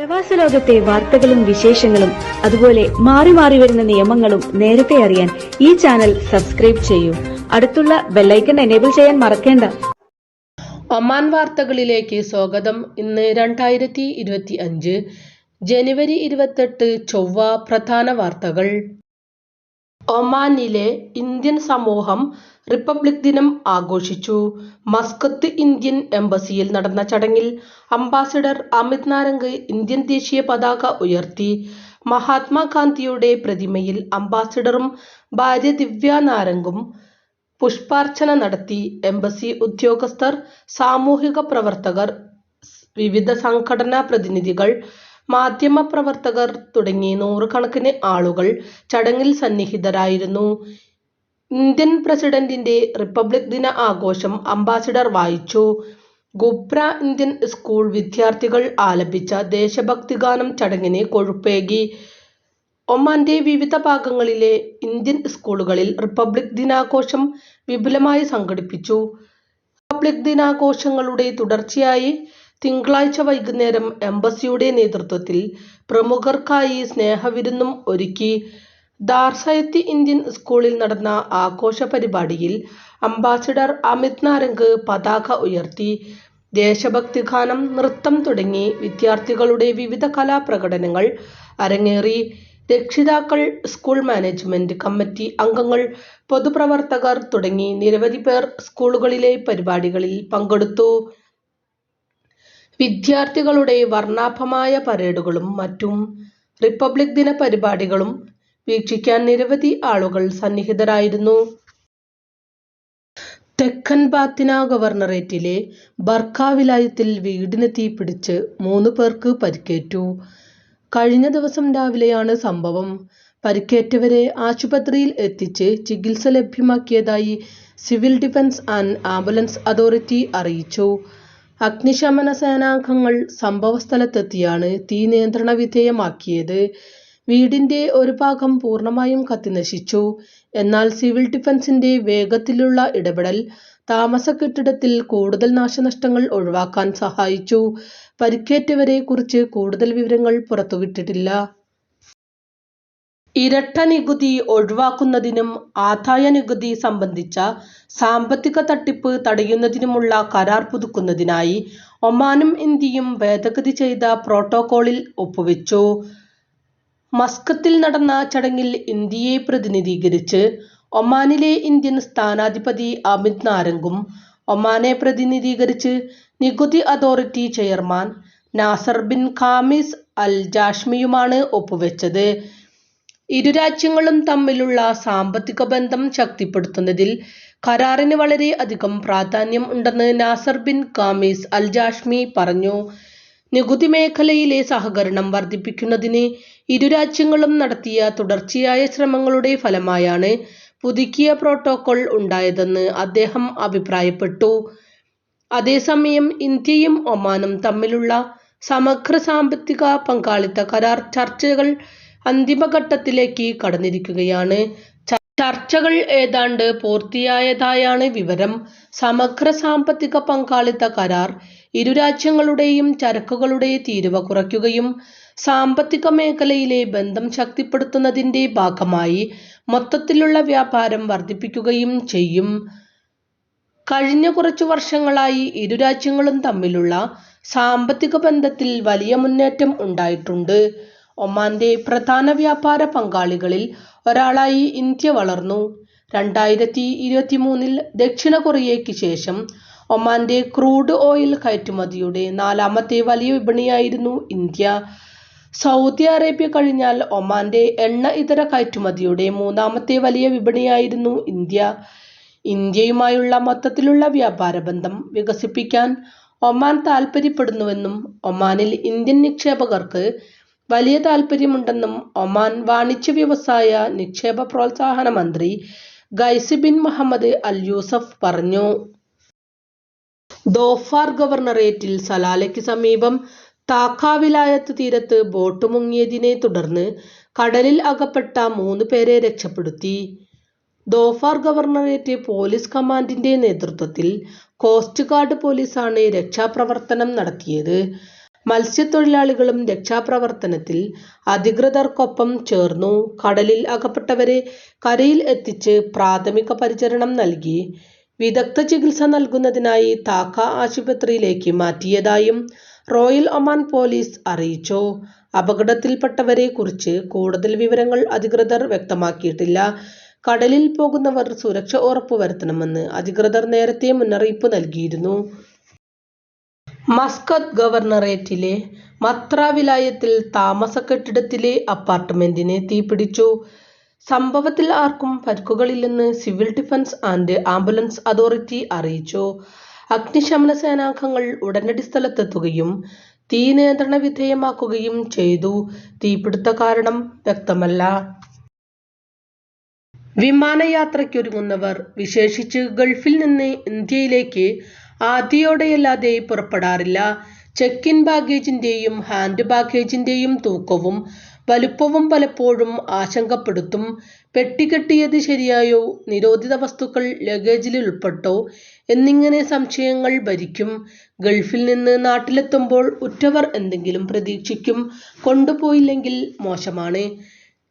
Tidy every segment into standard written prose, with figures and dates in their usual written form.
പ്രവാസ ലോകത്തെ വാർത്തകളും വിശേഷങ്ങളും അതുപോലെ മാറി മാറി വരുന്ന നിയമങ്ങളും നേരത്തെ അറിയാൻ ഈ ചാനൽ സബ്സ്ക്രൈബ് ചെയ്യൂ. അടുത്തുള്ള ബെല്ലൈക്കൺ എനേബിൾ ചെയ്യാൻ മറക്കേണ്ട. ഒമാൻ വാർത്തകളിലേക്ക് സ്വാഗതം. ഇന്ന് 2025 ജനുവരി 28 ചൊവ്വ. പ്രധാന വാർത്തകൾ. ഒമാനിലെ ഇന്ത്യൻ സമൂഹം റിപ്പബ്ലിക് ദിനം ആഘോഷിച്ചു. മസ്കത്ത് ഇന്ത്യൻ എംബസിയിൽ നടന്ന ചടങ്ങിൽ അംബാസഡർ അമിത് നാരംഗ് ഇന്ത്യൻ ദേശീയ പതാക ഉയർത്തി. മഹാത്മാഗാന്ധിയുടെ പ്രതിമയിൽ അംബാസഡറും ഭാര്യ ദിവ്യ നാരംഗും പുഷ്പാർച്ചന നടത്തി. എംബസി ഉദ്യോഗസ്ഥർ, സാമൂഹിക പ്രവർത്തകർ, വിവിധ സംഘടനാ പ്രതിനിധികൾ, മാധ്യമപ്രവർത്തകർ തുടങ്ങി നൂറുകണക്കിന് ആളുകൾ ചടങ്ങിൽ സന്നിഹിതരായിരുന്നു. ഇന്ത്യൻ പ്രസിഡന്റിന്റെ റിപ്പബ്ലിക് ദിന ആഘോഷം അംബാസഡർ വായിച്ചു. ഗുബ്ര ഇന്ത്യൻ സ്കൂൾ വിദ്യാർത്ഥികൾ ആലപിച്ച ദേശഭക്തിഗാനം ചടങ്ങിന് കൊഴുപ്പേകി. ഒമാന്റെ വിവിധ ഭാഗങ്ങളിലെ ഇന്ത്യൻ സ്കൂളുകളിൽ റിപ്പബ്ലിക് ദിനാഘോഷം വിപുലമായി സംഘടിപ്പിച്ചു. റിപ്പബ്ലിക് ദിനാഘോഷങ്ങളുടെ തുടർച്ചയായി തിങ്കളാഴ്ച വൈകുന്നേരം എംബസിയുടെ നേതൃത്വത്തിൽ പ്രമുഖർക്കായി സ്നേഹവിരുന്നും ഒരുക്കി. ദാർസയത്ത് ഇന്ത്യൻ സ്കൂളിൽ നടന്ന ആഘോഷ പരിപാടിയിൽ അംബാസഡർ അമിത് നാരംഗ് പതാക ഉയർത്തി. ദേശഭക്തിഗാനം, നൃത്തം തുടങ്ങി വിദ്യാർത്ഥികളുടെ വിവിധ കലാപ്രകടനങ്ങൾ അരങ്ങേറി. രക്ഷിതാക്കൾ, സ്കൂൾ മാനേജ്മെന്റ് കമ്മിറ്റി അംഗങ്ങൾ, പൊതുപ്രവർത്തകർ തുടങ്ങി നിരവധി പേർ സ്കൂളുകളിലെ പരിപാടികളിൽ പങ്കെടുത്തു. വിദ്യാർത്ഥികളുടെ വർണ്ണാഭമായ പരേഡുകളും മറ്റും റിപ്പബ്ലിക് ദിന പരിപാടികളും വീക്ഷിക്കാൻ നിരവധി ആളുകൾ സന്നിഹിതരായിരുന്നു. തെക്കൻ ബാത്തിന ഗവർണറേറ്റിലെ ബർഖ വിലായത്തിൽ വീടിന് തീപിടിച്ച് 3 പേർക്ക് പരിക്കേറ്റു. കഴിഞ്ഞ ദിവസം രാവിലെയാണ് സംഭവം. പരിക്കേറ്റവരെ ആശുപത്രിയിൽ എത്തിച്ച് ചികിത്സ ലഭ്യമാക്കിയതായി civil defence and ambulance authority അറിയിച്ചു. അഗ്നിശമന സേനാംഗങ്ങൾ സംഭവസ്ഥലത്തെത്തിയാണ് തീ നിയന്ത്രണ വിധേയമാക്കിയത്. വീടിന്റെ ഒരു ഭാഗം പൂർണ്ണമായും കത്തിനശിച്ചു. എന്നാൽ സിവിൽ ഡിഫൻസിന്റെ വേഗത്തിലുള്ള ഇടപെടൽ താമസ കെട്ടിടത്തിൽ കൂടുതൽ നാശനഷ്ടങ്ങൾ ഒഴിവാക്കാൻ സഹായിച്ചു. പരിക്കേറ്റവരെ കുറിച്ച് കൂടുതൽ വിവരങ്ങൾ പുറത്തുവിട്ടിട്ടില്ല. ഇരട്ട നികുതി ഒഴിവാക്കുന്നതിനും ആദായ നികുതി സംബന്ധിച്ച സാമ്പത്തിക തട്ടിപ്പ് തടയുന്നതിനുമുള്ള കരാർ പുതുക്കുന്നതിനായി ഒമാനും ഇന്ത്യയും ഭേദഗതി ചെയ്ത പ്രോട്ടോക്കോളിൽ ഒപ്പുവെച്ചു. മസ്കത്തിൽ നടന്ന ചടങ്ങിൽ ഇന്ത്യയെ പ്രതിനിധീകരിച്ച് ഒമാനിലെ ഇന്ത്യൻ സ്ഥാനാധിപതി അമിത് നാരംഗും ഒമാനെ പ്രതിനിധീകരിച്ച് നികുതി authority chairman Nasser bin Khamis Al ജാഷ്മിയുമാണ് ഒപ്പുവെച്ചത്. ഇരു രാജ്യങ്ങളും തമ്മിലുള്ള സാമ്പത്തിക ബന്ധം ശക്തിപ്പെടുത്തുന്നതിൽ കരാറിന് വളരെ അധികം പ്രാധാന്യം ഉണ്ടെന്ന് നാസർ ബിൻ ഖാമിസ് അൽ ജാഷ്മി പറഞ്ഞു. നികുതി മേഖലയിലെ സഹകരണം വർദ്ധിപ്പിക്കുന്നതിന് ഇരു രാജ്യങ്ങളും നടത്തിയ തുടർച്ചയായ ശ്രമങ്ങളുടെ ഫലമായാണ് പുതുക്കിയ പ്രോട്ടോക്കോൾ ഉണ്ടായതെന്ന് അദ്ദേഹം അഭിപ്രായപ്പെട്ടു. അതേസമയം ഇന്ത്യയും ഒമാനും തമ്മിലുള്ള സമഗ്ര സാമ്പത്തിക പങ്കാളിത്ത കരാർ ചർച്ചകൾ അന്തിമഘട്ടത്തിലേക്ക് കടന്നിരിക്കുകയാണ്. ചർച്ചകൾ ഏതാണ്ട് പൂർത്തിയായതായാണ് വിവരം. സമഗ്ര സാമ്പത്തിക പങ്കാളിത്ത കരാർ ഇരു രാജ്യങ്ങളുടെയും ചരക്കുകളുടെ തീരുവ കുറയ്ക്കുകയും സാമ്പത്തിക മേഖലയിലെ ബന്ധം ശക്തിപ്പെടുത്തുന്നതിന്റെ ഭാഗമായി മൊത്തത്തിലുള്ള വ്യാപാരം വർദ്ധിപ്പിക്കുകയും ചെയ്യും. കഴിഞ്ഞ കുറച്ചു വർഷങ്ങളായി ഇരു രാജ്യങ്ങളും തമ്മിലുള്ള സാമ്പത്തിക ബന്ധത്തിൽ വലിയ മുന്നേറ്റം ഉണ്ടായിട്ടുണ്ട്. ഒമാന്റെ പ്രധാന വ്യാപാര പങ്കാളികളിൽ ഒരാളായി ഇന്ത്യ വളർന്നു. 2023 ദക്ഷിണ കൊറിയയ്ക്ക് ശേഷം ഒമാന്റെ ക്രൂഡ് ഓയിൽ കയറ്റുമതിയുടെ 4ാമത്തെ വലിയ വിപണിയായിരുന്നു ഇന്ത്യ. സൗദി അറേബ്യ കഴിഞ്ഞാൽ ഒമാന്റെ എണ്ണ ഇതര കയറ്റുമതിയുടെ 3ാമത്തെ വലിയ വിപണിയായിരുന്നു ഇന്ത്യ. ഇന്ത്യയുമായുള്ള മൊത്തത്തിലുള്ള വ്യാപാര ബന്ധം വികസിപ്പിക്കാൻ ഒമാൻ താൽപര്യപ്പെടുന്നുവെന്നും ഒമാനിൽ ഇന്ത്യൻ നിക്ഷേപകർക്ക് വലിയ താൽപര്യമുണ്ടെന്നും ഒമാൻ വാണിജ്യ വ്യവസായ നിക്ഷേപ പ്രോത്സാഹന മന്ത്രി ഗൈസ് ബിൻ മുഹമ്മദ് അൽ യൂസഫ് പറഞ്ഞു. ധോഫാർ ഗവർണറേറ്റിൽ സലാലയ്ക്ക് സമീപം താഖ വിലായത്ത് തീരത്ത് ബോട്ട് മുങ്ങിയതിനെ തുടർന്ന് കടലിൽ അകപ്പെട്ട 3 പേരെ രക്ഷപ്പെടുത്തി. ധോഫാർ ഗവർണറേറ്റ് പോലീസ് കമാൻഡിന്റെ നേതൃത്വത്തിൽ കോസ്റ്റ് ഗാർഡ് പോലീസാണ് രക്ഷാപ്രവർത്തനം നടത്തിയത്. മത്സ്യത്തൊഴിലാളികളും രക്ഷാപ്രവർത്തനത്തിൽ അധികൃതർക്കൊപ്പം ചേർന്നു. കടലിൽ അകപ്പെട്ടവരെ കരയിൽ എത്തിച്ച് പ്രാഥമിക പരിചരണം നൽകി വിദഗ്ധ ചികിത്സ നൽകുന്നതിനായി താക്ക ആശുപത്രിയിലേക്ക് മാറ്റിയതായും റോയൽ ഒമാൻ പോലീസ് അറിയിച്ചു. അപകടത്തിൽപ്പെട്ടവരെ കുറിച്ച് കൂടുതൽ വിവരങ്ങൾ അധികൃതർ വ്യക്തമാക്കിയിട്ടില്ല. കടലിൽ പോകുന്നവർ സുരക്ഷ ഉറപ്പുവരുത്തണമെന്ന് അധികൃതർ നേരത്തെ മുന്നറിയിപ്പ് നൽകിയിരുന്നു. മസ്കത്ത് ഗവർണറേറ്റിലെ മത്ര വിലായത്തിൽ താമസ കെട്ടിടത്തിലെ അപ്പാർട്ട്മെന്റിന് തീപിടിച്ചു. സംഭവത്തിൽ ആർക്കും പരിക്കുകളില്ലെന്ന് civil defence and ambulance authority അറിയിച്ചു. അഗ്നിശമന സേനാംഗങ്ങൾ ഉടനടി സ്ഥലത്തെത്തുകയും തീ നിയന്ത്രണ വിധേയമാക്കുകയും ചെയ്തു. തീപിടുത്ത കാരണം വ്യക്തമല്ല. വിമാനയാത്രയ്ക്കൊരുങ്ങുന്നവർ, വിശേഷിച്ച് ഗൾഫിൽ നിന്ന് ഇന്ത്യയിലേക്ക് ആദ്യയോടെയല്ലാതെ പുറപ്പെടാറില്ല. ചെക്ക് ഇൻ ബാഗേജിന്റെയും ഹാൻഡ് ബാഗേജിന്റെയും തൂക്കവും വലുപ്പവും പലപ്പോഴും ആശങ്കപ്പെടുത്തും. പെട്ടി കെട്ടിയത് ശരിയായോ, നിരോധിത വസ്തുക്കൾ ലഗേജിൽ ഉൾപ്പെട്ടോ എന്നിങ്ങനെ സംശയങ്ങൾ ഭരിക്കും. ഗൾഫിൽ നിന്ന് നാട്ടിലെത്തുമ്പോൾ ഉറ്റവർ എന്തെങ്കിലും പ്രതീക്ഷിക്കും. കൊണ്ടുപോയില്ലെങ്കിൽ മോശമാണ്.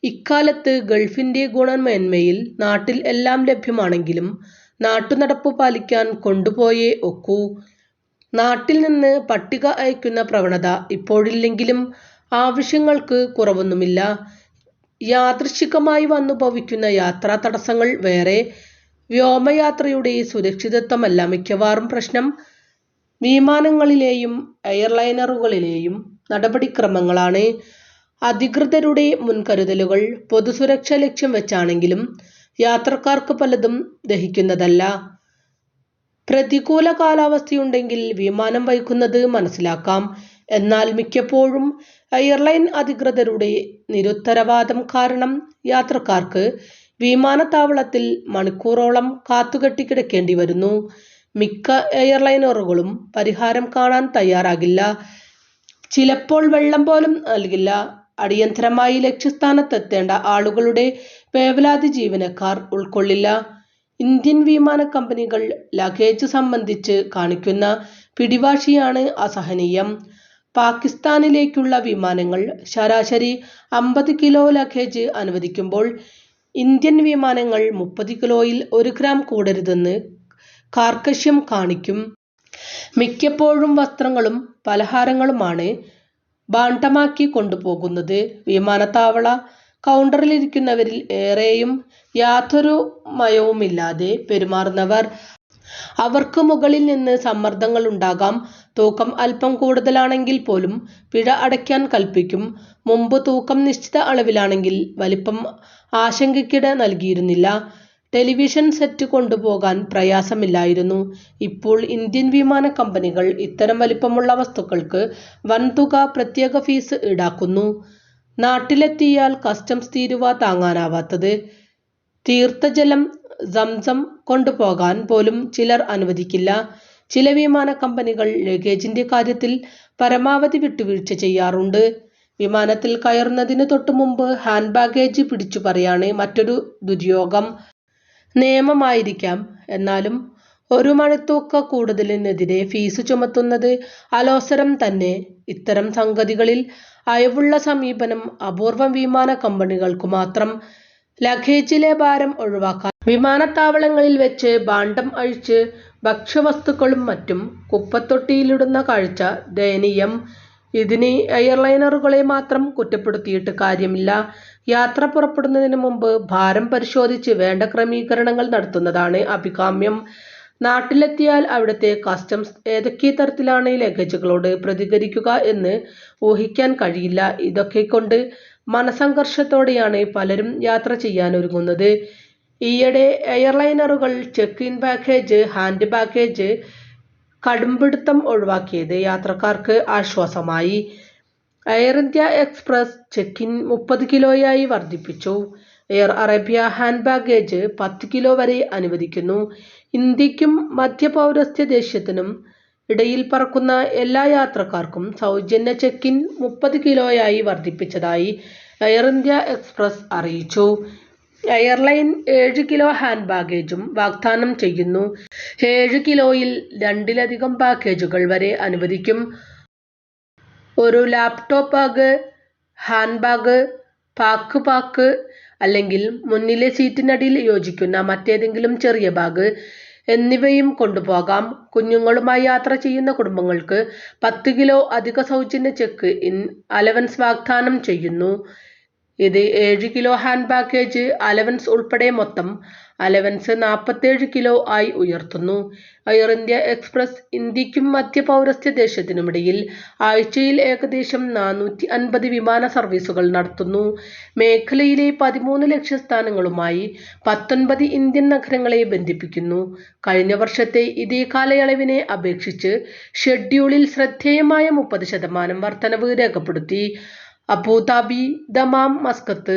ഇക്കാലത്ത് ഗൾഫിന്റെ ഗുണമേന്മയിൽ നാട്ടിൽ എല്ലാം ലഭ്യമാണെങ്കിലും നാട്ടുനടപ്പ് പാലിക്കാൻ കൊണ്ടുപോയേ ഒക്കൂ. നാട്ടിൽ നിന്ന് പട്ടിക അയക്കുന്ന പ്രവണത ഇപ്പോഴില്ലെങ്കിലും ആവശ്യങ്ങൾക്ക് കുറവൊന്നുമില്ല. യാദൃച്ഛികമായി വന്നു ഭവിക്കുന്ന യാത്രാ തടസ്സങ്ങൾ വേറെ. വ്യോമയാത്രയുടെ സുരക്ഷിതത്വമല്ല മിക്കവാറും പ്രശ്നം. വിമാനങ്ങളിലെയും എയർലൈനറുകളിലെയും നടപടിക്രമങ്ങളാണ്. അധികൃതരുടെ മുൻകരുതലുകൾ പൊതുസുരക്ഷ ലക്ഷ്യം വെച്ചാണെങ്കിലും യാത്രക്കാർക്ക് പലതും ദഹിക്കുന്നതല്ല. പ്രതികൂല കാലാവസ്ഥയുണ്ടെങ്കിൽ വിമാനം വൈകുന്നത് മനസ്സിലാക്കാം. എന്നാൽ മിക്കപ്പോഴും എയർലൈൻ അധികൃതരുടെ നിരുത്തരവാദം കാരണം യാത്രക്കാർക്ക് വിമാനത്താവളത്തിൽ മണിക്കൂറോളം കാത്തുകെട്ടി വരുന്നു. മിക്ക എയർലൈനറുകളും പരിഹാരം കാണാൻ തയ്യാറാകില്ല. ചിലപ്പോൾ വെള്ളം പോലും നൽകില്ല. അടിയന്തരമായി ലക്ഷ്യസ്ഥാനത്തെത്തേണ്ട ആളുകളുടെ വേവലാതി ജീവനക്കാർ ഉൾക്കൊള്ളില്ല. ഇന്ത്യൻ വിമാന കമ്പനികൾ ലഗേജ് സംബന്ധിച്ച് കാണിക്കുന്ന പിടിവാശിയാണ് അസഹനീയം. പാകിസ്ഥാനിലേക്കുള്ള വിമാനങ്ങൾ ശരാശരി 50 കിലോ ലഗേജ് അനുവദിക്കുമ്പോൾ ഇന്ത്യൻ വിമാനങ്ങൾ 30 കിലോയിൽ 1 ഗ്രാം കൂടരുതെന്ന് കാർക്കശ്യം കാണിക്കും. മിക്കപ്പോഴും വസ്ത്രങ്ങളും പലഹാരങ്ങളുമാണ് ഭാണ്ഡമാക്കി കൊണ്ടുപോകുന്നത്. വിമാനത്താവള കൗണ്ടറിലിരിക്കുന്നവരിൽ ഏറെയും യാതൊരു മയവുമില്ലാതെ പെരുമാറുന്നവർ. അവർക്ക് മുകളിൽ നിന്ന് സമ്മർദ്ദങ്ങളുണ്ടാകാം. തൂക്കം അല്പം കൂടുതലാണെങ്കിൽ പോലും പിഴ അടയ്ക്കാൻ കൽപ്പിക്കും. മുമ്പ് തൂക്കം നിശ്ചിത അളവിലാണെങ്കിൽ വലിപ്പം ആശങ്കയ്ക്കിട നൽകിയിരുന്നില്ല. ടെലിവിഷൻ സെറ്റ് കൊണ്ടുപോകാൻ പ്രയാസമില്ലായിരുന്നു. ഇപ്പോൾ ഇന്ത്യൻ വിമാന കമ്പനികൾ ഇത്തരം വലിപ്പമുള്ള വസ്തുക്കൾക്ക് വൻതുക പ്രത്യേക ഫീസ് ഈടാക്കുന്നു. നാട്ടിലെത്തിയാൽ കസ്റ്റംസ് തീരുവ താങ്ങാനാവാത്തത്. തീർത്ഥജലം സംസം കൊണ്ടുപോകാൻ പോലും ചിലർ അനുവദിക്കില്ല. ചില വിമാന കമ്പനികൾ ലഗേജിന്റെ കാര്യത്തിൽ പരമാവധി വിട്ടുവീഴ്ച ചെയ്യാറുണ്ട്. വിമാനത്തിൽ കയറുന്നതിന് തൊട്ടുമുമ്പ് ഹാൻഡ് ബാഗേജ് പിടിച്ചു പറയാണ് മറ്റൊരു ദുര്യോഗം. നിയമമായിരിക്കാം, എന്നാലും 1 മണിത്തൂക്ക കൂടുതലിനെതിരെ ഫീസ് ചുമത്തുന്നത് അലോസരം തന്നെ. ഇത്തരം സംഗതികളിൽ അയവുള്ള സമീപനം അപൂർവം വിമാന കമ്പനികൾക്കു മാത്രം. ലഗേജിലെ ഭാരം ഒഴിവാക്കാൻ വിമാനത്താവളങ്ങളിൽ വെച്ച് ഭാണ്ഡം അഴിച്ച് ഭക്ഷ്യവസ്തുക്കളും മറ്റും കുപ്പത്തൊട്ടിയിലിടുന്ന കാഴ്ച ദയനീയം. ഇതിന് എയർലൈനറുകളെ മാത്രം കുറ്റപ്പെടുത്തിയിട്ട് കാര്യമില്ല. യാത്ര പുറപ്പെടുന്നതിന് മുമ്പ് ഭാരം പരിശോധിച്ച് വേണ്ട ക്രമീകരണങ്ങൾ നടത്തുന്നതാണ് അഭികാമ്യം. നാട്ടിലെത്തിയാൽ അവിടുത്തെ കസ്റ്റംസ് ഏതൊക്കെ തരത്തിലാണ് ലഗേജുകളോട് പ്രതികരിക്കുക എന്ന് ഊഹിക്കാൻ കഴിയില്ല. ഇതൊക്കെക്കൊണ്ട് മനസംഘർഷത്തോടെയാണ് പലരും യാത്ര ചെയ്യാനൊരുങ്ങുന്നത്. ഈയിടെ എയർലൈനറുകൾ check in baggage, hand baggage കടുംപിടുത്തം ഒഴിവാക്കിയത് യാത്രക്കാർക്ക് ആശ്വാസമായി. Air India Express check in 30 കിലോയായി വർദ്ധിപ്പിച്ചു. Air Arabia hand baggage 10 kilo വരെ അനുവദിക്കുന്നു. ഇന്ത്യക്കും മധ്യപൗരസ്ത്യ ദേശത്തിനും ഇടയിൽ പറക്കുന്ന എല്ലാ യാത്രക്കാർക്കും സൗജന്യ ചെക്ക് ഇൻ 30 കിലോയായി വർദ്ധിപ്പിച്ചതായി എയർ ഇന്ത്യ എക്സ്പ്രസ് അറിയിച്ചു. എയർലൈൻ 7 കിലോ ഹാൻഡ് ബാഗേജും വാഗ്ദാനം ചെയ്യുന്നു. 7 കിലോയിൽ 2-ലധികം ബാഗേജുകൾ വരെ അനുവദിക്കും. ഒരു laptop bag, hand bag, pack അല്ലെങ്കിൽ മുന്നിലെ സീറ്റിനടിയിൽ യോജിക്കുന്ന മറ്റേതെങ്കിലും ചെറിയ ബാഗ് എന്നിവയും കൊണ്ടുപോകാം. കുഞ്ഞുങ്ങളുമായി യാത്ര ചെയ്യുന്ന കുടുംബങ്ങൾക്ക് 10 കിലോ അധിക സൗജന്യ ചെക്ക് ഇൻ അലവൻസ് വാഗ്ദാനം ചെയ്യുന്നു. ഇത് 7 കിലോ ഹാൻഡ് ബാഗേജ് അലവൻസ് ഉൾപ്പെടെ മൊത്തം അലവൻസ് 47 കിലോ ആയി ഉയർത്തുന്നു. എയർ ഇന്ത്യ എക്സ്പ്രസ് ഇന്ത്യക്കും മധ്യ പൗരസ്ത്യ ദേശത്തിനുമിടയിൽ ആഴ്ചയിൽ ഏകദേശം 450 വിമാന സർവീസുകൾ നടത്തുന്നു. മേഖലയിലെ 13 ലക്ഷ്യസ്ഥാനങ്ങളുമായി 19 ഇന്ത്യൻ നഗരങ്ങളെ ബന്ധിപ്പിക്കുന്നു. കഴിഞ്ഞ വർഷത്തെ ഇതേ കാലയളവിനെ അപേക്ഷിച്ച് ഷെഡ്യൂളിൽ ശ്രദ്ധേയമായ 30% വർധനവ് രേഖപ്പെടുത്തി. Abu Dhabi, Dammam, Muscat,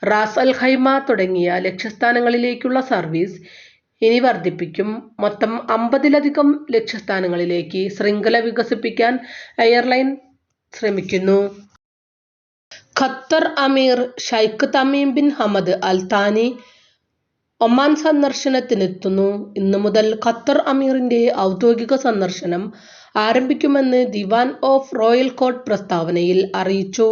Ras Al Khaimah തുടങ്ങിയ ലക്ഷ്യസ്ഥാനങ്ങളിലേക്കുള്ള സർവീസ് ഇനി വർദ്ധിപ്പിക്കും. മൊത്തം 50-ലധികം ലക്ഷ്യസ്ഥാനങ്ങളിലേക്ക് ശൃംഖല വികസിപ്പിക്കാൻ എയർലൈൻ ശ്രമിക്കുന്നു. ഖത്തർ അമീർ Sheikh Tamim bin Hamad Al താനി ഒമാൻ സന്ദർശനത്തിനെത്തുന്നു. ഇന്ന് മുതൽ ഖത്തർ അമീറിന്റെ ഔദ്യോഗിക സന്ദർശനം ആരംഭിക്കുമെന്ന് ദിവാൻ ഓഫ് റോയൽ കോർട്ട് പ്രസ്താവനയിൽ അറിയിച്ചു.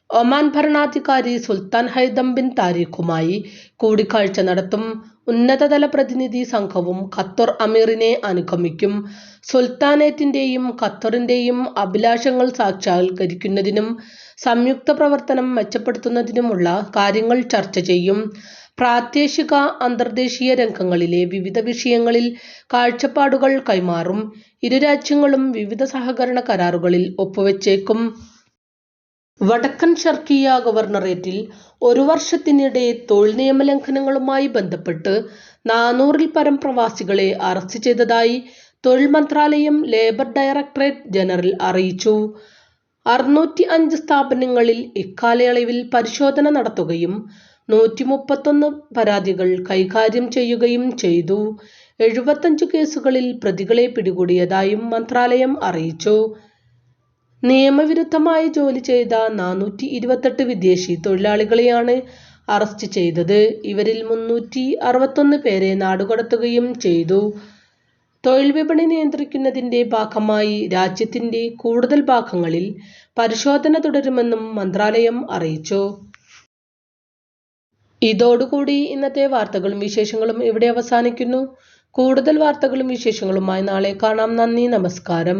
ഒമാൻ ഭരണാധികാരി സുൽത്താൻ ഹൈതം ബിൻ താരിഖുമായി കൂടിക്കാഴ്ച നടത്തും. ഉന്നതതല പ്രതിനിധി സംഘവും ഖത്തർ അമീറിനെ അനുഗമിക്കും. സുൽത്താനേറ്റിന്റെയും ഖത്തറിന്റെയും അഭിലാഷങ്ങൾ സാക്ഷാത്കരിക്കുന്നതിനും സംയുക്ത പ്രവർത്തനം മെച്ചപ്പെടുത്തുന്നതിനുമുള്ള കാര്യങ്ങൾ ചർച്ച ചെയ്യും. പ്രാദേശിക, അന്തർദേശീയ രംഗങ്ങളിലെ വിവിധ വിഷയങ്ങളിൽ കാഴ്ചപ്പാടുകൾ കൈമാറും. ഇരു രാജ്യങ്ങളും വിവിധ സഹകരണ കരാറുകളിൽ ഒപ്പുവെച്ചേക്കും. വടക്കൻ ഷർക്കിയ ഗവർണറേറ്റിൽ ഒരു വർഷത്തിനിടെ തൊഴിൽ നിയമലംഘനങ്ങളുമായി ബന്ധപ്പെട്ട് 400-ൽ പരം പ്രവാസികളെ അറസ്റ്റ് ചെയ്തതായി തൊഴിൽ മന്ത്രാലയം ലേബർ ഡയറക്ടറേറ്റ് ജനറൽ അറിയിച്ചു. 605 സ്ഥാപനങ്ങളിൽ ഇക്കാലയളവിൽ പരിശോധന നടത്തുകയും 131 പരാതികൾ കൈകാര്യം ചെയ്യുകയും ചെയ്തു. 75 കേസുകളിൽ പ്രതികളെ പിടികൂടിയതായും മന്ത്രാലയം അറിയിച്ചു. നിയമവിരുദ്ധമായി ജോലി ചെയ്ത 428 വിദേശി തൊഴിലാളികളെയാണ് അറസ്റ്റ് ചെയ്തത്. ഇവരിൽ 361 പേരെ നാടുകടത്തുകയും ചെയ്തു. തൊഴിൽ വിപണി നിയന്ത്രിക്കുന്നതിന്റെ ഭാഗമായി രാജ്യത്തിന്റെ കൂടുതൽ ഭാഗങ്ങളിൽ പരിശോധന തുടരുമെന്നും മന്ത്രാലയം അറിയിച്ചു. ഇതോടുകൂടി ഇന്നത്തെ വാർത്തകളും വിശേഷങ്ങളും ഇവിടെ അവസാനിക്കുന്നു. കൂടുതൽ വാർത്തകളും വിശേഷങ്ങളുമായി നാളെ കാണാം. നന്ദി, നമസ്കാരം.